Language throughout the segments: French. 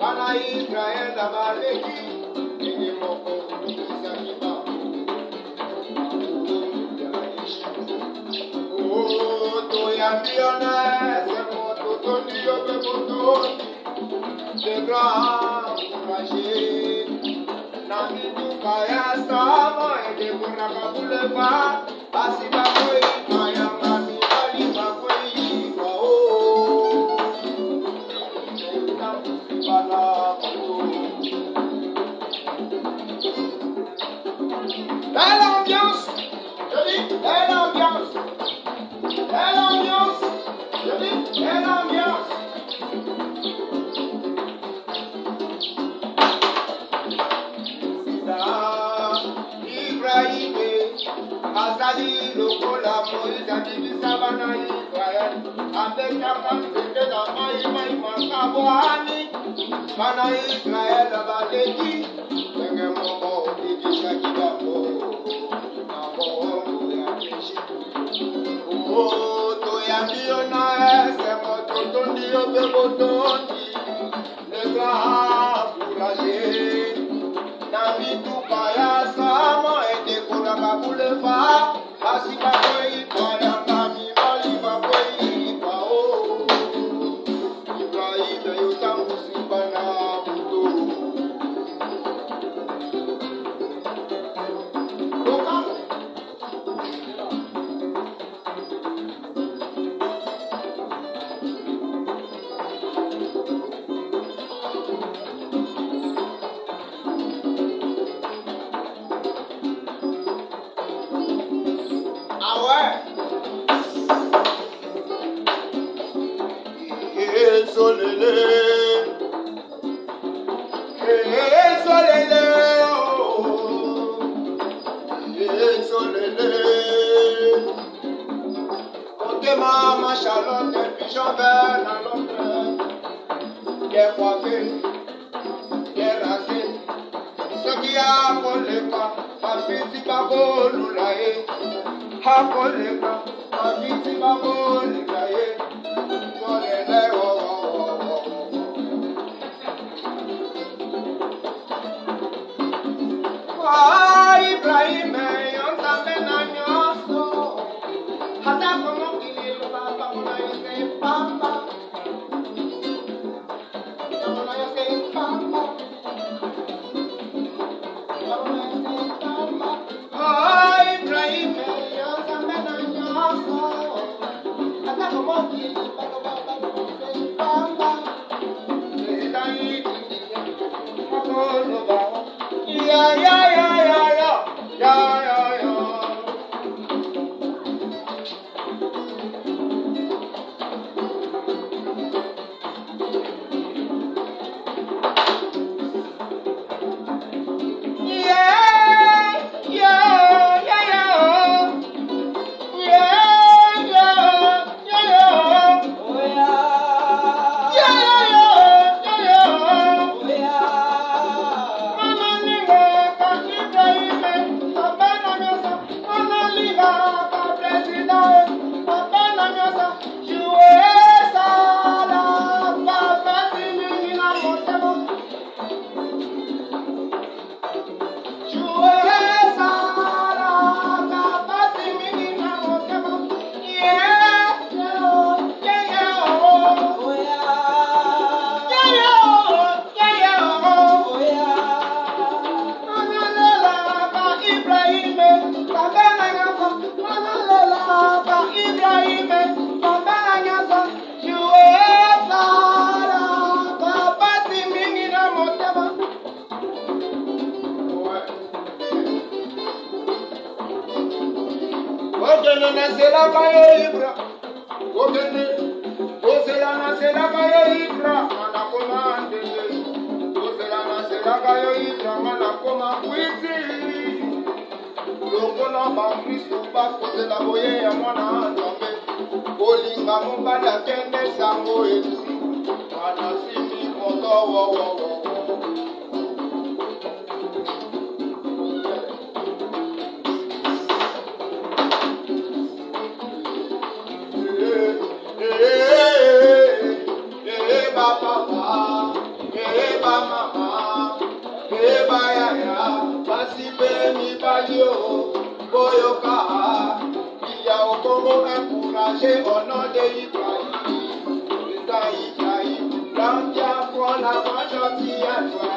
Bana Israel abaleki, ene moko isakiba. Oh, toyambiona, se moto tondio be moto, de grand courage. Nami tu kaya sama, ede kuraka buleba, asiba koi kaya mami bali bakoi bao. Belle ambiance, je dis belle ambiance, belle ambiance, je dis belle ambiance. Sida Ibrahim, Azali Lokola Moïse Adili Savana Israël, avec la femme de la Maïmaï Makaboani, Bana Israël Abaleki, Bengemomo, Didi Shakibako, Namo, Yameshi. Oh, Toyamiona, c'est mon tondi, Obemotondi, le grand courageux. Nami tu kaya sama, ete kuraka buleva, asiba koi kaya kami bali bakoi bao. Ibrahim yotamu sibana buto. Ah ouais. Solele, solele, solele. Côté maman Charlotte, puis Jean-Bernard à l'autre. Qu'est coiffé, qu'est rasé. Ce qui a collé pas, ma fille pas volulaye. A collé pas, ma fille pas volulaye. Solele, oh. Ibrahim, yon tambe na nyoso. Hata kono kililo baba muna yose papa. Muna yose papa. Muna yose papa. Ibrahim, yon tambe na nyoso. Hata kono kililo baba muna yose papa. Eda iti, kono baba. Yeah. maman, eba ya ya, basi pe mi bayo, boyoka, il y a au Congo encouragé au nom de Ibrahim, Ibrahim, quand tu as froid la majorité à toi.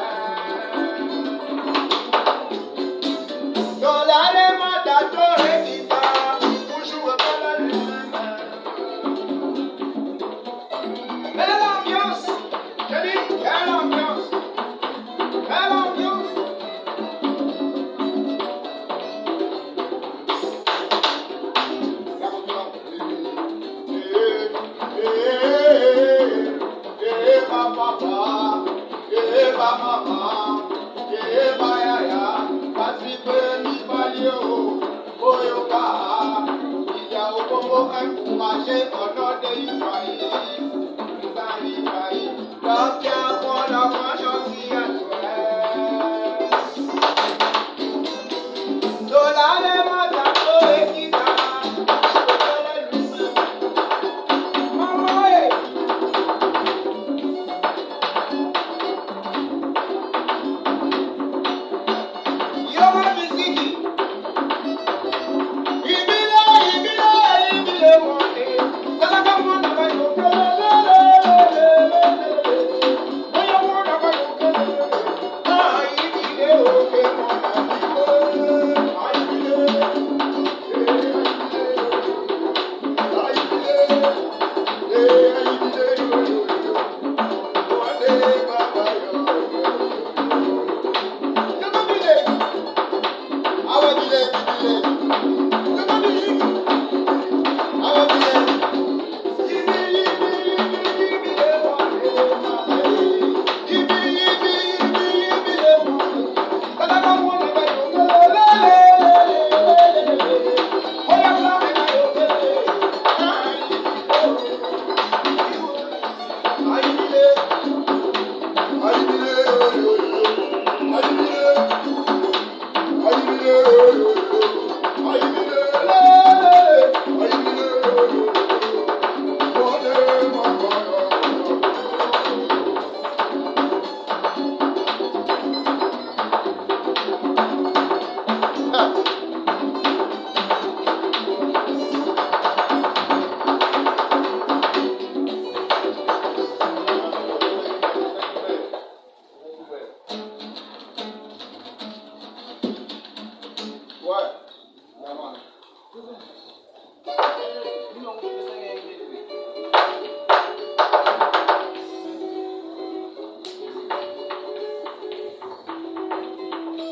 Dans l'allemand d'Ator et guitare, toujours pas la même. Belle ambiance, je dis, belle ambiance, belle ambiance. Papa, mama, yaya, kasi peni balio, boyoka, il y a au Congo encouragé au nom de Israël.